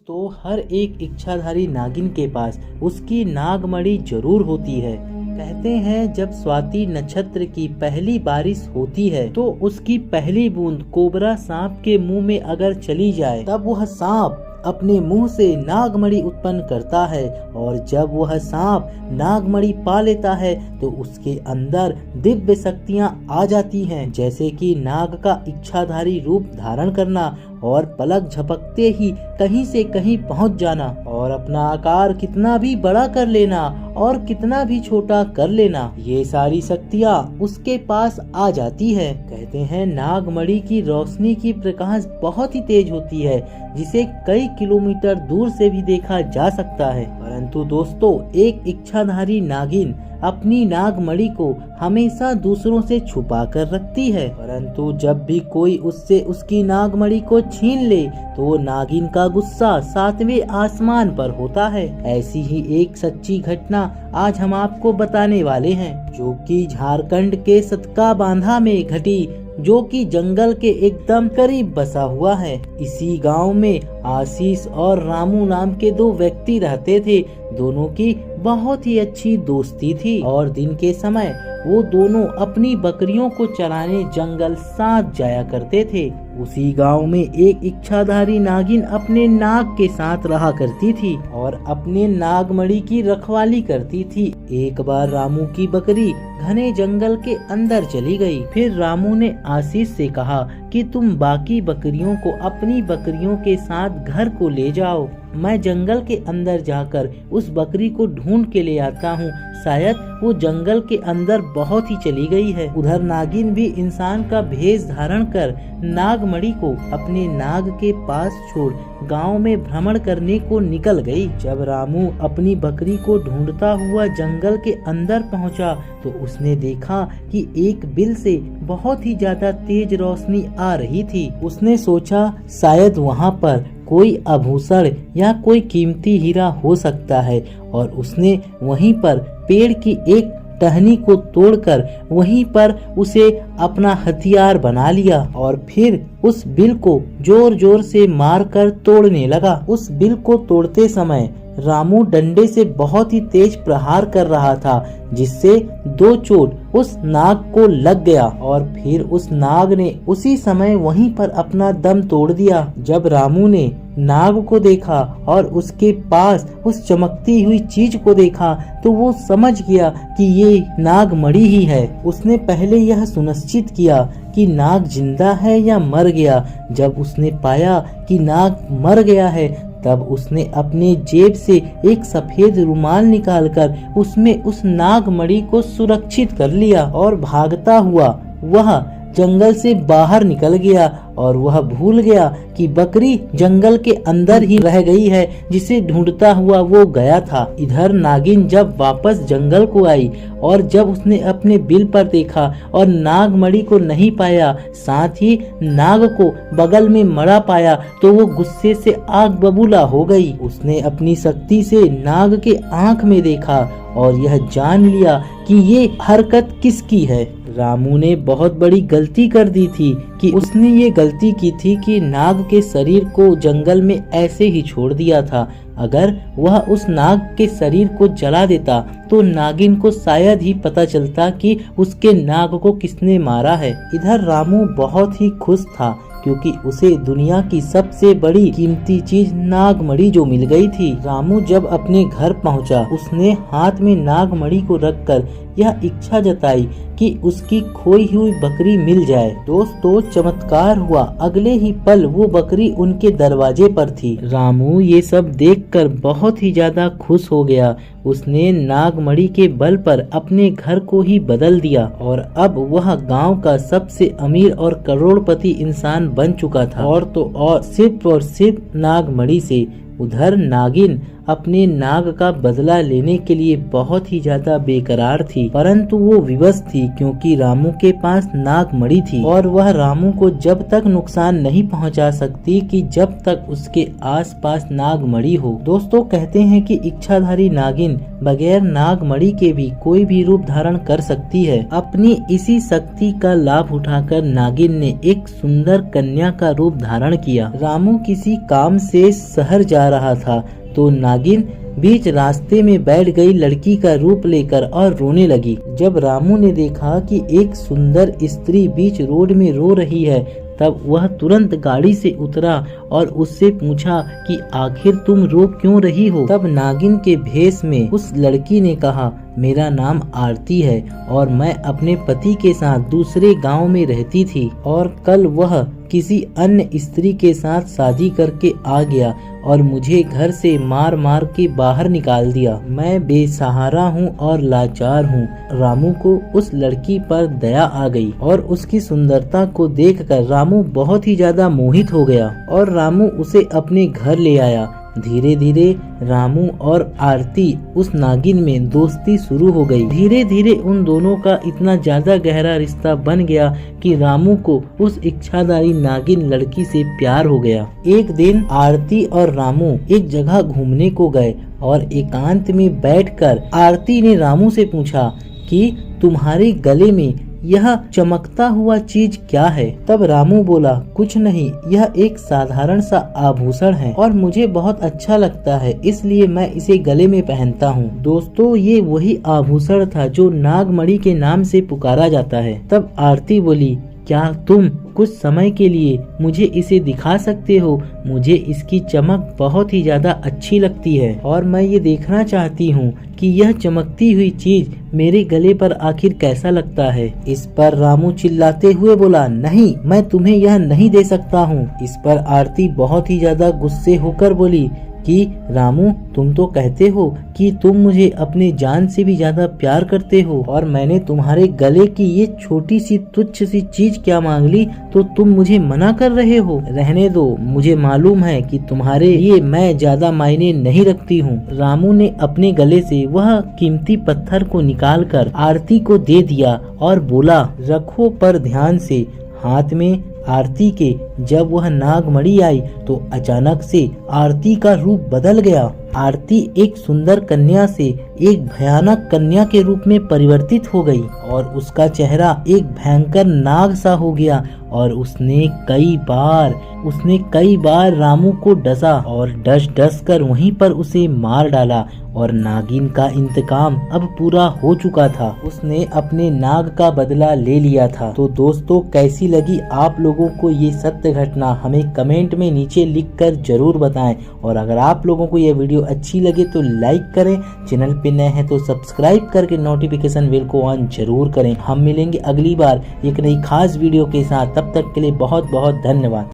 दोस्तों, हर एक इच्छाधारी नागिन के पास उसकी नागमणि जरूर होती है। कहते हैं जब स्वाति नक्षत्र की पहली बारिश होती है तो उसकी पहली बूंद कोबरा सांप के मुंह में अगर चली जाए तब वह सांप अपने मुंह से नागमणि उत्पन्न करता है, और जब वह सांप नागमणि पा लेता है तो उसके अंदर दिव्य शक्तियां आ जाती हैं, जैसे कि नाग का इच्छाधारी रूप धारण करना और पलक झपकते ही कहीं से कहीं पहुंच जाना और अपना आकार कितना भी बड़ा कर लेना और कितना भी छोटा कर लेना। ये सारी शक्तियाँ उसके पास आ जाती है। कहते हैं नागमणि की रोशनी की प्रकाश बहुत ही तेज होती है, जिसे कई किलोमीटर दूर से भी देखा जा सकता है। परंतु दोस्तों, एक इच्छाधारी नागिन अपनी नागमणि को हमेशा दूसरों से छुपा कर रखती है, परंतु जब भी कोई उससे उसकी नागमणि को छीन ले तो वो नागिन का गुस्सा 7वें आसमान पर होता है। ऐसी ही एक सच्ची घटना आज हम आपको बताने वाले हैं, जो कि झारखंड के सतका बांधा में घटी, जो कि जंगल के एकदम करीब बसा हुआ है। इसी गांव में आशीष और रामू नाम के दो व्यक्ति रहते थे। दोनों की बहुत ही अच्छी दोस्ती थी और दिन के समय वो दोनों अपनी बकरियों को चराने जंगल साथ जाया करते थे। उसी गांव में एक इच्छाधारी नागिन अपने नाग के साथ रहा करती थी और अपने नागमणि की रखवाली करती थी। एक बार रामू की बकरी घने जंगल के अंदर चली गई। फिर रामू ने आशीष से कहा कि तुम बाकी बकरियों को अपनी बकरियों के साथ घर को ले जाओ, मैं जंगल के अंदर जाकर उस बकरी को ढूंढ के ले आता हूँ, शायद वो जंगल के अंदर बहुत ही चली गई है। उधर नागिन भी इंसान का भेष धारण कर नागमणि को अपने नाग के पास छोड़ गांव में भ्रमण करने को निकल गई। जब रामू अपनी बकरी को ढूंढता हुआ जंगल के अंदर पहुंचा तो उसने देखा कि एक बिल से बहुत ही ज्यादा तेज रोशनी आ रही थी। उसने सोचा शायद वहां पर कोई आभूषण या कोई कीमती हीरा हो सकता है, और उसने वहीं पर पेड़ की एक टहनी को तोड़कर वहीं पर उसे अपना हथियार बना लिया और फिर उस बिल को जोर जोर से मारकर तोड़ने लगा। उस बिल को तोड़ते समय रामू डंडे से बहुत ही तेज प्रहार कर रहा था, जिससे दो चोट उस नाग को लग गया और फिर उस नाग ने उसी समय वहीं पर अपना दम तोड़ दिया। जब रामू ने नाग को देखा और उसके पास उस चमकती हुई चीज को देखा तो वो समझ गया कि ये नागमणि ही है। उसने पहले यह सुनिश्चित किया कि नाग जिंदा है या मर गया। जब उसने पाया कि नाग मर गया है तब उसने अपने जेब से एक सफेद रुमाल निकालकर उसमें उस नागमणि को सुरक्षित कर लिया और भागता हुआ वह जंगल से बाहर निकल गया और वह भूल गया कि बकरी जंगल के अंदर ही रह गई है, जिसे ढूंढता हुआ वो गया था। इधर नागिन जब वापस जंगल को आई और जब उसने अपने बिल पर देखा और नागमणि को नहीं पाया, साथ ही नाग को बगल में मरा पाया, तो वो गुस्से से आग बबूला हो गई। उसने अपनी शक्ति से नाग के आंख में देखा और यह जान लिया कि ये हरकत किसकी है। रामू ने बहुत बड़ी गलती कर दी थी कि उसने ये गलती की थी कि नाग के शरीर को जंगल में ऐसे ही छोड़ दिया था। अगर वह उस नाग के शरीर को जला देता तो नागिन को शायद ही पता चलता कि उसके नाग को किसने मारा है। इधर रामू बहुत ही खुश था क्योंकि उसे दुनिया की सबसे बड़ी कीमती चीज नागमणि जो मिल गई थी। रामू जब अपने घर पहुंचा, उसने हाथ में नागमणि को रखकर यह इच्छा जताई कि उसकी खोई हुई बकरी मिल जाए। दोस्तों, चमत्कार हुआ, अगले ही पल वो बकरी उनके दरवाजे पर थी। रामू ये सब देखकर बहुत ही ज्यादा खुश हो गया। उसने नागमणि के बल पर अपने घर को ही बदल दिया और अब वह गांव का सबसे अमीर और करोड़पति इंसान बन चुका था, और सिर्फ नागमणि से। उधर नागिन अपने नाग का बदला लेने के लिए बहुत ही ज्यादा बेकरार थी, परंतु वो विवश थी क्योंकि रामू के पास नागमणि थी और वह रामू को जब तक नुकसान नहीं पहुंचा सकती कि जब तक उसके आसपास नागमणि हो। दोस्तों, कहते हैं कि इच्छाधारी नागिन बगैर नागमणि के भी कोई भी रूप धारण कर सकती है। अपनी इसी शक्ति का लाभ उठाकर नागिन ने एक सुंदर कन्या का रूप धारण किया। रामू किसी काम से शहर जा रहा था तो नागिन बीच रास्ते में बैठ गई लड़की का रूप लेकर और रोने लगी। जब रामू ने देखा कि एक सुंदर स्त्री बीच रोड में रो रही है, तब वह तुरंत गाड़ी से उतरा और उससे पूछा कि आखिर तुम रो क्यों रही हो। तब नागिन के भेष में उस लड़की ने कहा, मेरा नाम आरती है और मैं अपने पति के साथ दूसरे गांव में रहती थी और कल वह किसी अन्य स्त्री के साथ शादी करके आ गया और मुझे घर से मार मार के बाहर निकाल दिया। मैं बेसहारा हूँ और लाचार हूँ। रामू को उस लड़की पर दया आ गई और उसकी सुंदरता को देखकर रामू बहुत ही ज्यादा मोहित हो गया और रामू उसे अपने घर ले आया। धीरे धीरे रामू और आरती उस नागिन में दोस्ती शुरू हो गई। धीरे धीरे उन दोनों का इतना ज्यादा गहरा रिश्ता बन गया कि रामू को उस इच्छाधारी नागिन लड़की से प्यार हो गया। एक दिन आरती और रामू एक जगह घूमने को गए और एकांत में बैठकर आरती ने रामू से पूछा कि तुम्हारे गले में यह चमकता हुआ चीज क्या है। तब रामू बोला, कुछ नहीं, यह एक साधारण सा आभूषण है और मुझे बहुत अच्छा लगता है, इसलिए मैं इसे गले में पहनता हूँ। दोस्तों, ये वही आभूषण था जो नागमणि के नाम से पुकारा जाता है। तब आरती बोली, क्या तुम कुछ समय के लिए मुझे इसे दिखा सकते हो? मुझे इसकी चमक बहुत ही ज्यादा अच्छी लगती है और मैं ये देखना चाहती हूँ कि यह चमकती हुई चीज मेरे गले पर आखिर कैसा लगता है। इस पर रामू चिल्लाते हुए बोला, नहीं, मैं तुम्हें यह नहीं दे सकता हूँ। इस पर आरती बहुत ही ज्यादा गुस्से होकर बोली कि रामू, तुम तो कहते हो कि तुम मुझे अपने जान से भी ज्यादा प्यार करते हो और मैंने तुम्हारे गले की ये छोटी सी तुच्छ सी चीज क्या मांग ली तो तुम मुझे मना कर रहे हो। रहने दो, मुझे मालूम है कि तुम्हारे लिए मैं ज्यादा मायने नहीं रखती हूँ। रामू ने अपने गले से वह कीमती पत्थर को निकालकर आरती को दे दिया और बोला, रखो पर ध्यान से। हाथ में आरती के जब वह नागमणि आई तो अचानक से आरती का रूप बदल गया। आरती एक सुंदर कन्या से एक भयानक कन्या के रूप में परिवर्तित हो गई और उसका चेहरा एक भयंकर नाग सा हो गया और उसने कई बार रामू को डसा और डस कर वहीं पर उसे मार डाला और नागिन का इंतकाम अब पूरा हो चुका था। उसने अपने नाग का बदला ले लिया था। तो दोस्तों, कैसी लगी आप लोगों को ये सत्य घटना, हमें कमेंट में नीचे लिखकर जरूर बताएं। और अगर आप लोगों को ये वीडियो अच्छी लगे तो लाइक करें, चैनल पे नए हैं तो सब्सक्राइब करके नोटिफिकेशन बेल को ऑन जरूर करें। हम मिलेंगे अगली बार एक नई खास वीडियो के साथ, तब तक के लिए बहुत बहुत धन्यवाद।